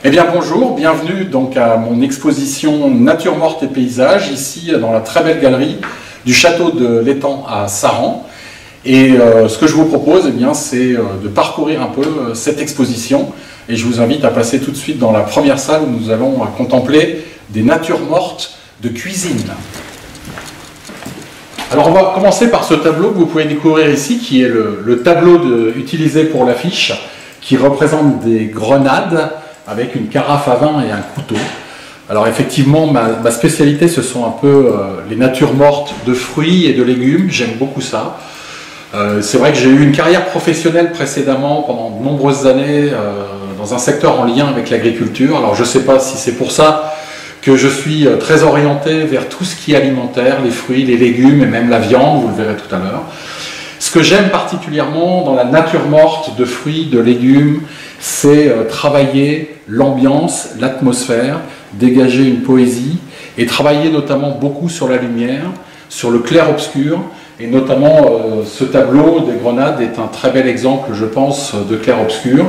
Eh bien bonjour, bienvenue donc à mon exposition Nature morte et paysages, ici dans la très belle galerie du château de l'Étang à Saran. Et ce que je vous propose, eh bien, c'est de parcourir un peu cette exposition. Et je vous invite à passer tout de suite dans la première salle où nous allons contempler des natures mortes de cuisine. Alors on va commencer par ce tableau que vous pouvez découvrir ici, qui est le tableau utilisé pour l'affiche, qui représente des grenades avec une carafe à vin et un couteau. Alors effectivement, ma spécialité, ce sont un peu les natures mortes de fruits et de légumes. J'aime beaucoup ça. C'est vrai que j'ai eu une carrière professionnelle précédemment pendant de nombreuses années dans un secteur en lien avec l'agriculture. Alors je ne sais pas si c'est pour ça que je suis très orienté vers tout ce qui est alimentaire, les fruits, les légumes et même la viande, vous le verrez tout à l'heure. Ce que j'aime particulièrement dans la nature morte de fruits, de légumes, c'est travailler l'ambiance, l'atmosphère, dégager une poésie et travailler notamment beaucoup sur la lumière, sur le clair-obscur. Et notamment, ce tableau des grenades est un très bel exemple, je pense, de clair-obscur.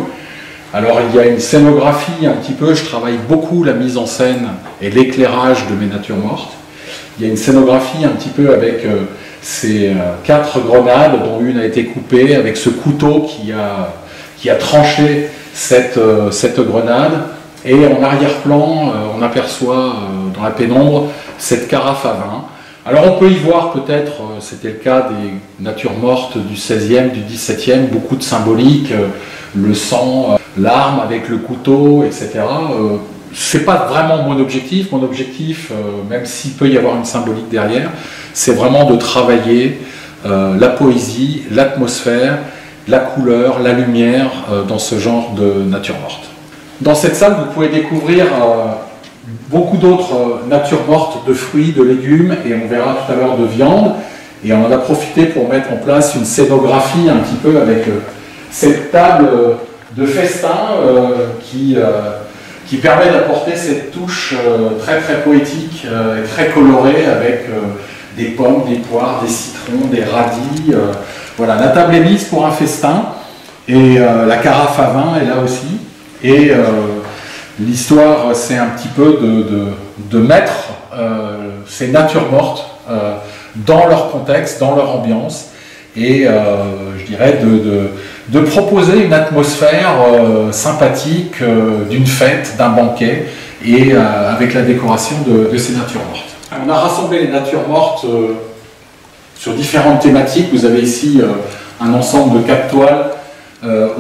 Alors, il y a une scénographie un petit peu, je travaille beaucoup la mise en scène et l'éclairage de mes natures mortes. Il y a une scénographie un petit peu avec ces 4 grenades, dont une a été coupée, avec ce couteau qui a tranché cette grenade. Et en arrière-plan, on aperçoit dans la pénombre cette carafe à vin. Alors on peut y voir peut-être, c'était le cas des natures mortes du XVIe, du XVIIe, beaucoup de symbolique, le sang, l'arme avec le couteau, etc. C'est pas vraiment mon objectif. Mon objectif, même s'il peut y avoir une symbolique derrière, c'est vraiment de travailler la poésie, l'atmosphère, la couleur, la lumière dans ce genre de nature morte. Dans cette salle, vous pouvez découvrir beaucoup d'autres natures mortes de fruits, de légumes, et on verra tout à l'heure de viande. Et on en a profité pour mettre en place une scénographie un petit peu avec cette table de festin qui permet d'apporter cette touche très très poétique et très colorée avec des pommes, des poires, des citrons, des radis. Voilà, la table est mise pour un festin et la carafe à vin est là aussi. Et l'histoire, c'est un petit peu de mettre ces natures mortes dans leur contexte, dans leur ambiance, et je dirais de proposer une atmosphère sympathique d'une fête, d'un banquet, et avec la décoration de ces natures mortes. On a rassemblé les natures mortes sur différentes thématiques. Vous avez ici un ensemble de 4 toiles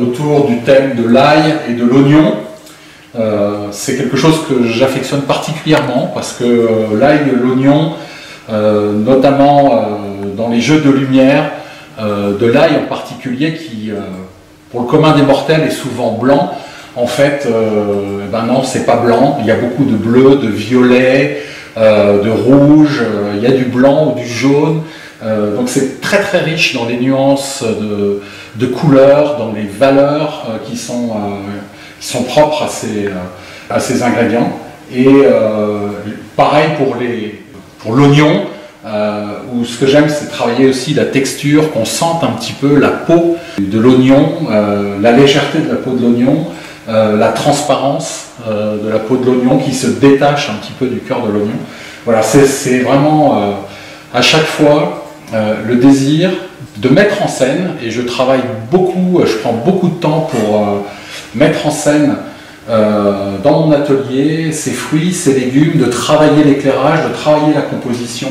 autour du thème de l'ail et de l'oignon. C'est quelque chose que j'affectionne particulièrement parce que l'ail et l'oignon, notamment dans les jeux de lumière, de l'ail en particulier qui, pour le commun des mortels, est souvent blanc. En fait, ben non, c'est pas blanc. Il y a beaucoup de bleu, de violet, de rouge, il y a du blanc ou du jaune. Donc c'est très très riche dans les nuances de couleurs, dans les valeurs qui sont propres à ces ingrédients. Et pareil pour l'oignon, où ce que j'aime, c'est travailler aussi la texture, qu'on sente un petit peu la peau de l'oignon, la légèreté de la peau de l'oignon, la transparence de la peau de l'oignon qui se détache un petit peu du cœur de l'oignon. Voilà, c'est vraiment à chaque fois le désir de mettre en scène, et je travaille beaucoup, je prends beaucoup de temps pour mettre en scène dans mon atelier ces fruits, ces légumes, de travailler l'éclairage, de travailler la composition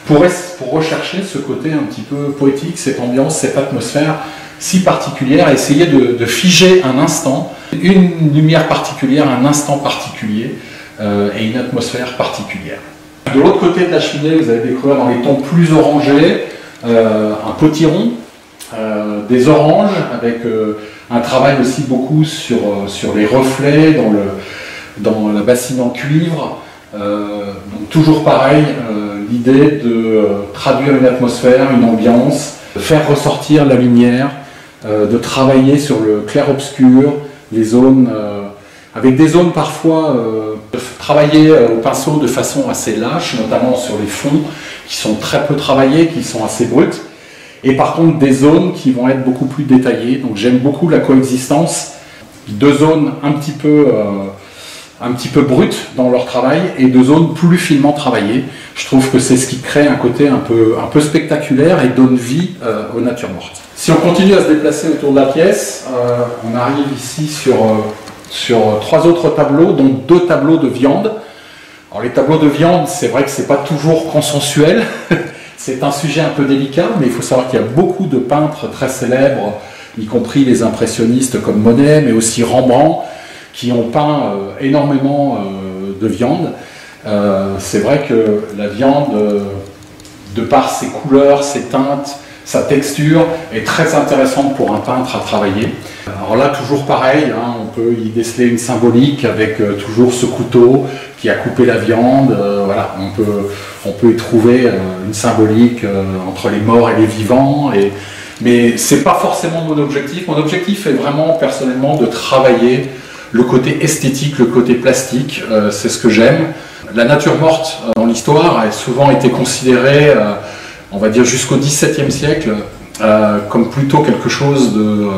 pour rechercher ce côté un petit peu poétique, cette ambiance, cette atmosphère si particulière, essayer de figer un instant, une lumière particulière, un instant particulier et une atmosphère particulière. De l'autre côté de la cheminée, vous allez découvrir dans les tons plus orangés un potiron, des oranges avec un travail aussi beaucoup sur les reflets dans la bassine en cuivre. Donc toujours pareil, l'idée de traduire une atmosphère, une ambiance, de faire ressortir la lumière, de travailler sur le clair-obscur, les zones, avec des zones parfois, de travailler au pinceau de façon assez lâche, notamment sur les fonds qui sont très peu travaillés, qui sont assez bruts. Et par contre des zones qui vont être beaucoup plus détaillées. Donc j'aime beaucoup la coexistence de zones un petit peu un petit peu brutes dans leur travail et de zones plus finement travaillées. Je trouve que c'est ce qui crée un côté un peu spectaculaire et donne vie aux natures mortes. Si on continue à se déplacer autour de la pièce, on arrive ici sur 3 autres tableaux, dont 2 tableaux de viande. Alors les tableaux de viande, c'est vrai que c'est pas toujours consensuel, c'est un sujet un peu délicat, mais il faut savoir qu'il y a beaucoup de peintres très célèbres, y compris les impressionnistes comme Monet, mais aussi Rembrandt, qui ont peint énormément de viande. C'est vrai que la viande, de par ses couleurs, ses teintes, sa texture, est très intéressante pour un peintre à travailler. Alors là, toujours pareil, hein, on peut y déceler une symbolique avec toujours ce couteau qui a coupé la viande. Voilà, on peut y trouver une symbolique entre les morts et les vivants. Mais ce n'est pas forcément mon objectif. Mon objectif est vraiment, personnellement, de travailler le côté esthétique, le côté plastique. C'est ce que j'aime. La nature morte, dans l'histoire, a souvent été considérée, on va dire jusqu'au XVIIe siècle, comme plutôt quelque chose de,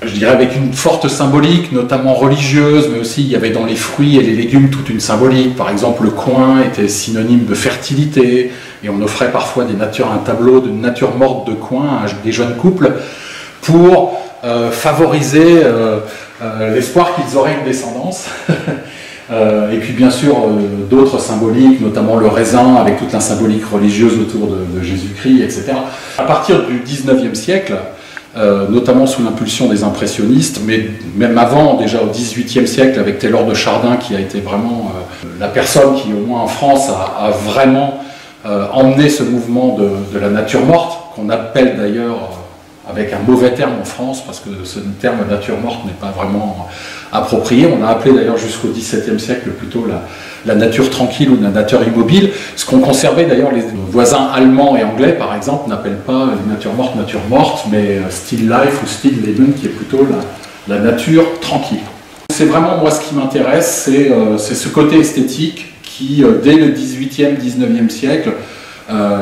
je dirais, avec une forte symbolique, notamment religieuse, mais aussi il y avait dans les fruits et les légumes toute une symbolique. Par exemple, le coing était synonyme de fertilité, et on offrait parfois un tableau de nature morte de coing à des jeunes couples pour favoriser l'espoir qu'ils auraient une descendance. Et puis bien sûr d'autres symboliques, notamment le raisin avec toute la symbolique religieuse autour de Jésus-Christ, etc. À partir du XIXe siècle, notamment sous l'impulsion des impressionnistes, mais même avant, déjà au XVIIIe siècle, avec Taylor de Chardin, qui a été vraiment la personne qui, au moins en France, a vraiment emmené ce mouvement de la nature morte, qu'on appelle d'ailleurs avec un mauvais terme en France, parce que ce terme nature morte n'est pas vraiment approprié. On a appelé d'ailleurs jusqu'au XVIIe siècle plutôt la nature tranquille ou la nature immobile, ce qu'on conservait d'ailleurs les voisins allemands et anglais par exemple n'appellent pas les natures mortes, mais still life ou still leben, qui est plutôt la nature tranquille. C'est vraiment moi ce qui m'intéresse, c'est ce côté esthétique qui, dès le XVIIIe, XIXe siècle,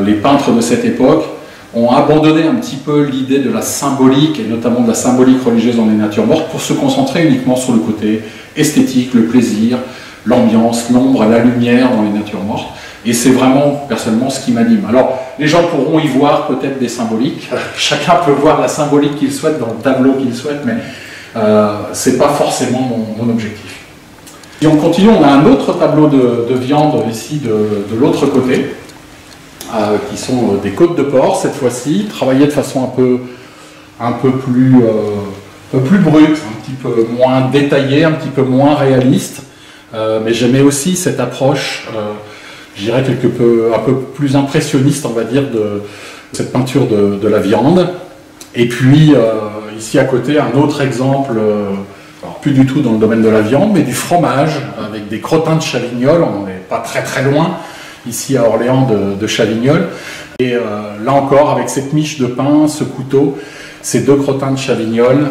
les peintres de cette époque ont abandonné un petit peu l'idée de la symbolique, et notamment de la symbolique religieuse dans les natures mortes, pour se concentrer uniquement sur le côté esthétique, le plaisir, l'ambiance, l'ombre, la lumière dans les natures mortes. Et c'est vraiment, personnellement, ce qui m'anime. Alors, les gens pourront y voir peut-être des symboliques. Chacun peut voir la symbolique qu'il souhaite dans le tableau qu'il souhaite, mais ce n'est pas forcément mon objectif. Si on continue, on a un autre tableau de viande ici de l'autre côté, qui sont des côtes de porc cette fois-ci, travaillées de façon un peu plus brute, un petit peu moins détaillée, un petit peu moins réaliste. Mais j'aimais aussi cette approche, je dirais un peu plus impressionniste, on va dire, de cette peinture de la viande. Et puis ici à côté, un autre exemple, alors plus du tout dans le domaine de la viande, mais du fromage, avec des crottins de Chavignols. On n'est pas très très loin ici à Orléans de Chavignols. Et là encore, avec cette miche de pain, ce couteau, ces 2 crottins de Chavignols,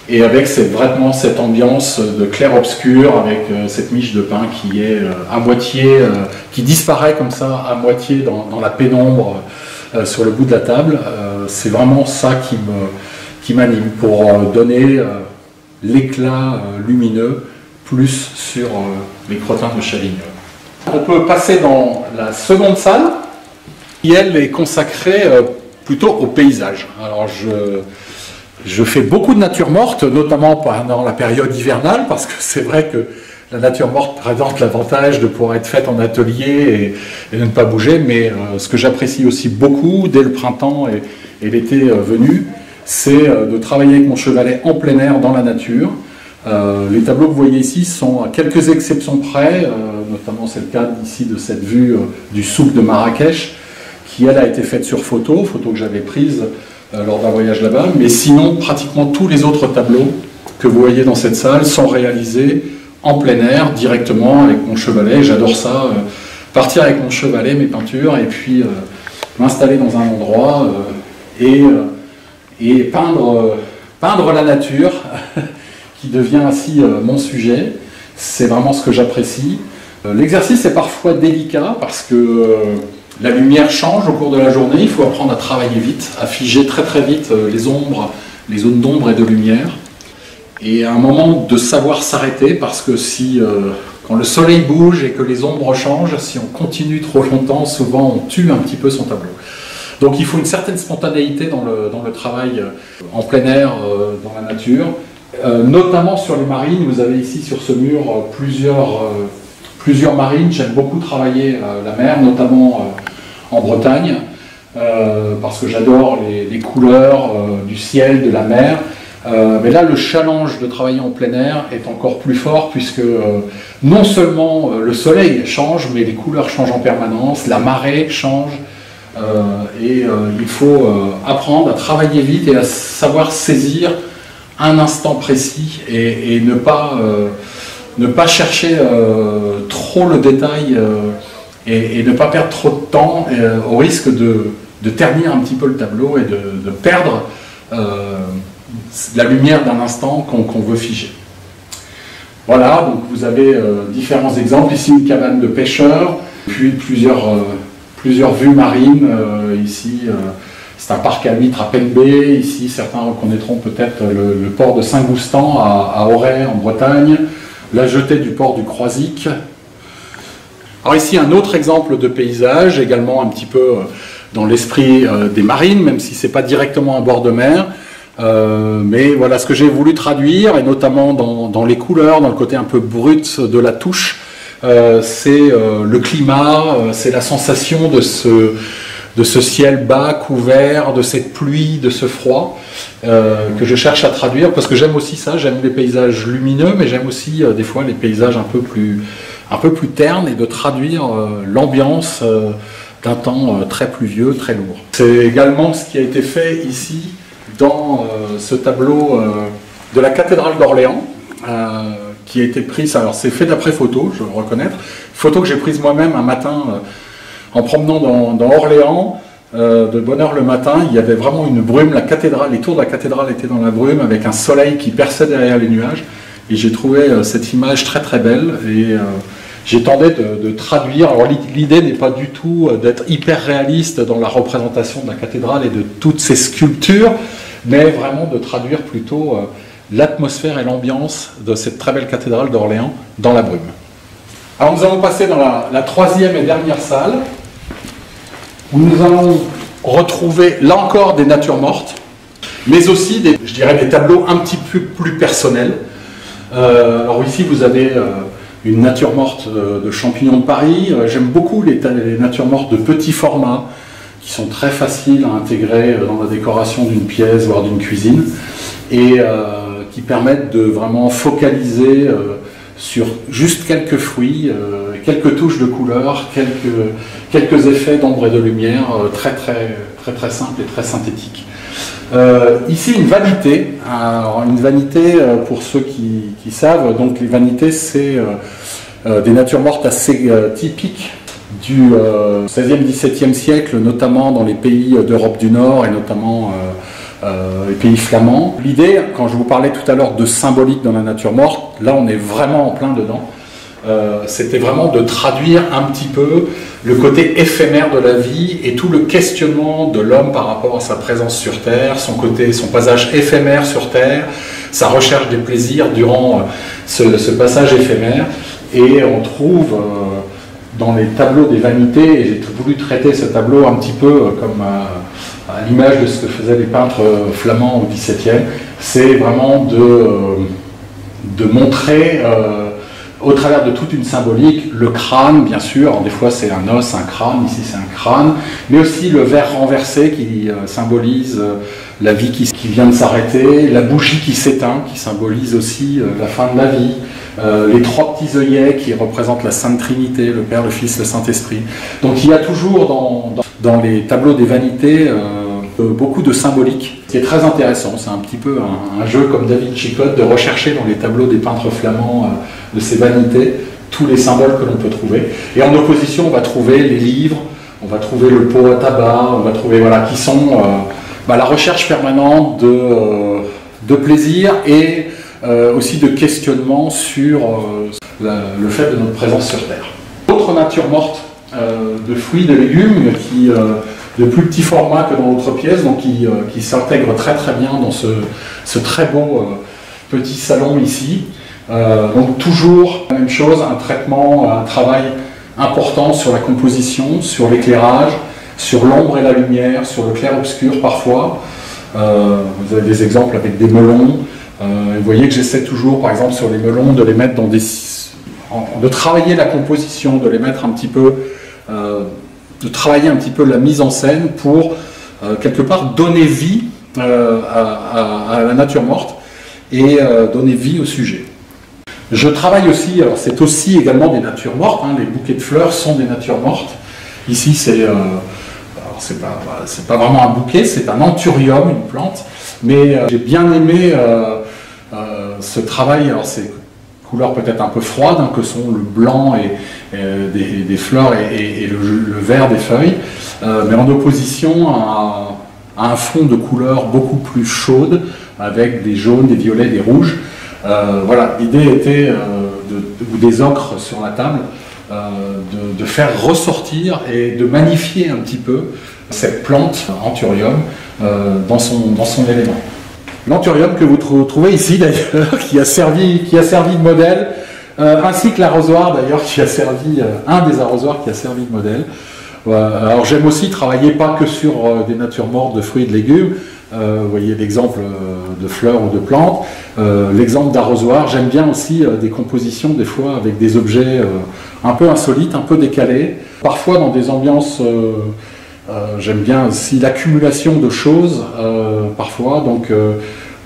et avec vraiment cette ambiance de clair-obscur, avec cette miche de pain qui est à moitié, qui disparaît comme ça, à moitié dans la pénombre sur le bout de la table. C'est vraiment ça qui m'anime, pour donner l'éclat lumineux plus sur les crottins de Chavignols. On peut passer dans la seconde salle, qui elle est consacrée plutôt au paysage. Alors je fais beaucoup de nature morte, notamment pendant la période hivernale, parce que c'est vrai que la nature morte présente l'avantage de pouvoir être faite en atelier et de ne pas bouger, mais ce que j'apprécie aussi beaucoup dès le printemps et l'été venu, c'est de travailler avec mon chevalet en plein air dans la nature. Les tableaux que vous voyez ici sont à quelques exceptions près, notamment c'est le cas ici de cette vue du souk de Marrakech, qui elle a été faite sur photo que j'avais prise lors d'un voyage là-bas, mais sinon pratiquement tous les autres tableaux que vous voyez dans cette salle sont réalisés en plein air, directement avec mon chevalet. J'adore ça, partir avec mon chevalet, mes peintures, et puis m'installer dans un endroit et peindre la nature, qui devient ainsi mon sujet. C'est vraiment ce que j'apprécie. L'exercice est parfois délicat parce que la lumière change au cours de la journée, il faut apprendre à travailler vite, à figer très très vite les ombres, les zones d'ombre et de lumière. Et à un moment de savoir s'arrêter, parce que si quand le soleil bouge et que les ombres changent, si on continue trop longtemps, souvent on tue un petit peu son tableau. Donc il faut une certaine spontanéité dans le travail en plein air, dans la nature. Notamment sur les marines, vous avez ici sur ce mur plusieurs marines. J'aime beaucoup travailler la mer, notamment en Bretagne, parce que j'adore les couleurs du ciel, de la mer. Mais là, le challenge de travailler en plein air est encore plus fort, puisque non seulement le soleil change, mais les couleurs changent en permanence, la marée change, et il faut apprendre à travailler vite et à savoir saisir un instant précis et ne pas chercher trop le détail et ne pas perdre trop de temps au risque de ternir un petit peu le tableau et de perdre la lumière d'un instant qu'on veut figer. Voilà, donc vous avez différents exemples. Ici une cabane de pêcheurs, puis plusieurs vues marines. Ici c'est un parc à huîtres à Penbay. Ici certains reconnaîtront peut-être le port de Saint-Goustan à Auray en Bretagne, la jetée du port du Croisic. Alors ici un autre exemple de paysage, également un petit peu dans l'esprit des marines, même si c'est pas directement à bord de mer. Mais voilà ce que j'ai voulu traduire, et notamment dans les couleurs, dans le côté un peu brut de la touche, c'est le climat, c'est la sensation de ce ciel bas, couvert, de cette pluie, de ce froid, que je cherche à traduire, parce que j'aime aussi ça, j'aime les paysages lumineux, mais j'aime aussi des fois les paysages un peu plus ternes, et de traduire l'ambiance d'un temps très pluvieux, très lourd. C'est également ce qui a été fait ici, dans ce tableau de la cathédrale d'Orléans, qui a été prise, alors c'est fait d'après photo, je dois le reconnaître, photo que j'ai prise moi-même un matin en promenant dans Orléans, de bonne heure le matin. Il y avait vraiment une brume, la cathédrale, les tours de la cathédrale étaient dans la brume, avec un soleil qui perçait derrière les nuages, et j'ai trouvé cette image très très belle, et j'ai tenté de traduire. Alors l'idée n'est pas du tout d'être hyper réaliste dans la représentation de la cathédrale et de toutes ces sculptures, mais vraiment de traduire plutôt l'atmosphère et l'ambiance de cette très belle cathédrale d'Orléans dans la brume. Alors nous allons passer dans la troisième et dernière salle, où nous allons retrouver là encore des natures mortes, mais aussi je dirais des tableaux un petit peu plus personnels. Alors ici vous avez une nature morte de champignons de Paris. J'aime beaucoup les natures mortes de petit format, qui sont très faciles à intégrer dans la décoration d'une pièce, voire d'une cuisine, et qui permettent de vraiment focaliser sur juste quelques fruits, quelques touches de couleur, quelques effets d'ombre et de lumière très simples et très synthétiques. Ici une vanité. Alors, une vanité, pour ceux qui savent, donc les vanités c'est des natures mortes assez typiques du XVIe, XVIIe siècle, notamment dans les pays d'Europe du Nord et notamment les pays flamands. L'idée, quand je vous parlais tout à l'heure de symbolique dans la nature morte, là on est vraiment en plein dedans. C'était vraiment de traduire un petit peu le côté éphémère de la vie et tout le questionnement de l'homme par rapport à sa présence sur Terre, son passage éphémère sur Terre, sa recherche des plaisirs durant ce passage éphémère. Et on trouve dans les tableaux des vanités, et j'ai voulu traiter ce tableau un petit peu comme à l'image de ce que faisaient les peintres flamands au XVIIe, c'est vraiment de montrer au travers de toute une symbolique, le crâne bien sûr, alors, des fois c'est un os, un crâne, ici c'est un crâne, mais aussi le verre renversé qui symbolise la vie qui vient de s'arrêter, la bougie qui s'éteint, qui symbolise aussi la fin de la vie, les trois petits œillets qui représentent la Sainte Trinité, le Père, le Fils, le Saint-Esprit. Donc il y a toujours dans les tableaux des vanités beaucoup de symbolique, ce qui est très intéressant. C'est un petit peu un jeu comme David Chicotte de rechercher dans les tableaux des peintres flamands de ces vanités tous les symboles que l'on peut trouver. Et en opposition, on va trouver les livres, on va trouver le pot à tabac, on va trouver, voilà, qui sont la recherche permanente de plaisir et aussi de questionnement sur le fait de notre présence sur Terre. Autre nature morte de fruits, de légumes qui de plus petit format que dans l'autre pièce, donc qui s'intègre très très bien dans ce très beau petit salon ici. Donc toujours la même chose, un traitement, un travail important sur la composition, sur l'éclairage, sur l'ombre et la lumière, sur le clair-obscur parfois. Vous avez des exemples avec des melons. Vous voyez que j'essaie toujours, par exemple sur les melons, de les mettre dans des... de travailler la composition, de les mettre un petit peu... de travailler un petit peu la mise en scène pour, quelque part, donner vie à la nature morte et donner vie au sujet. Je travaille aussi, alors c'est aussi également des natures mortes, hein, les bouquets de fleurs sont des natures mortes. Ici, c'est pas vraiment un bouquet, c'est un anthurium, une plante, mais j'ai bien aimé ce travail. Alors c'est couleurs peut-être un peu froides, hein, que sont le blanc des fleurs et le vert des feuilles, mais en opposition à un fond de couleurs beaucoup plus chaudes, avec des jaunes, des violets, des rouges. Voilà, l'idée était, ou des ocres sur la table, de faire ressortir et de magnifier un petit peu cette plante anthurium dans son élément. L'anthurium que vous trouvez ici d'ailleurs, qui a servi de modèle, ainsi que l'arrosoir d'ailleurs, qui a servi, un des arrosoirs qui a servi de modèle. Alors j'aime aussi travailler pas que sur des natures mortes de fruits et de légumes. Vous voyez l'exemple de fleurs ou de plantes, l'exemple d'arrosoir. J'aime bien aussi des compositions des fois avec des objets un peu insolites, un peu décalés. Parfois dans des ambiances, j'aime bien aussi l'accumulation de choses, parfois, donc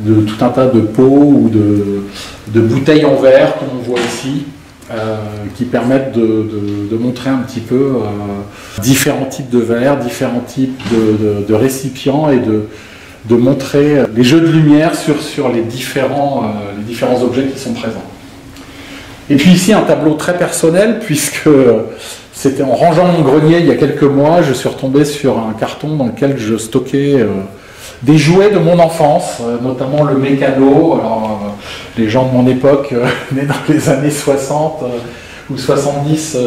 de tout un tas de pots ou de bouteilles en verre, comme on voit ici, qui permettent de montrer un petit peu différents types de verres, différents types de récipients et de montrer les jeux de lumière sur les différents objets qui sont présents. Et puis ici un tableau très personnel, puisque c'était en rangeant mon grenier il y a quelques mois, je suis retombé sur un carton dans lequel je stockais des jouets de mon enfance, notamment le mécano. Alors, les gens de mon époque, nés dans les années 60 ou 70,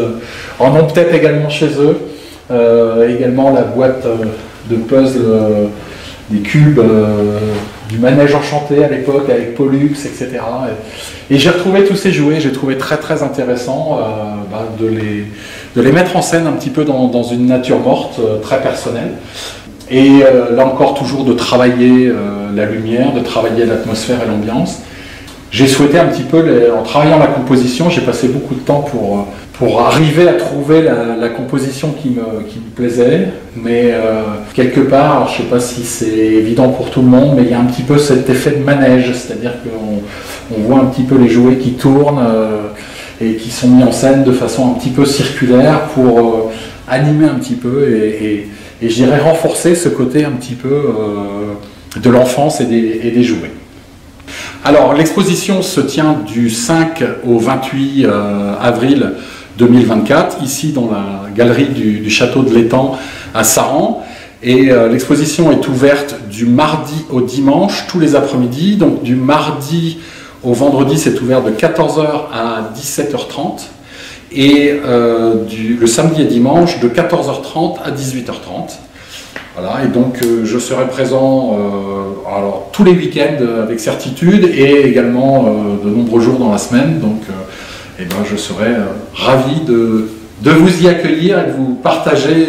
en ont peut-être également chez eux. Également la boîte de puzzle, des cubes, du manège enchanté à l'époque avec Pollux, etc. Et j'ai retrouvé tous ces jouets, j'ai trouvé très très intéressant de les mettre en scène un petit peu dans une nature morte, très personnelle. Et là encore, toujours de travailler la lumière, de travailler l'atmosphère et l'ambiance. J'ai souhaité un petit peu, en travaillant la composition, j'ai passé beaucoup de temps pour arriver à trouver la composition qui me plaisait, mais quelque part, alors je ne sais pas si c'est évident pour tout le monde, mais il y a un petit peu cet effet de manège, c'est-à-dire qu'on voit un petit peu les jouets qui tournent et qui sont mis en scène de façon un petit peu circulaire pour animer un petit peu et je dirais renforcer ce côté un petit peu de l'enfance et des jouets. Alors l'exposition se tient du 5 au 28 avril 2024, ici dans la galerie du château de l'Étang à Saran. Et l'exposition est ouverte du mardi au dimanche, tous les après-midi. Donc du mardi au vendredi, c'est ouvert de 14h à 17h30. Et le samedi et dimanche, de 14h30 à 18h30. Voilà, et donc je serai présent alors, tous les week-ends avec certitude et également de nombreux jours dans la semaine. Donc eh ben, je serai ravi de vous y accueillir et de vous partager,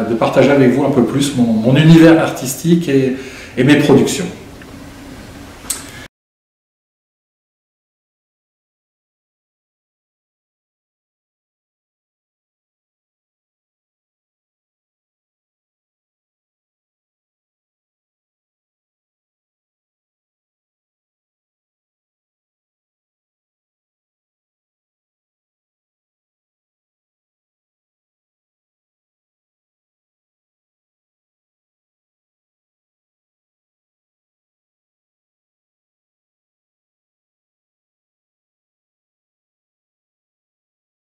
de partager avec vous un peu plus mon univers artistique et mes productions.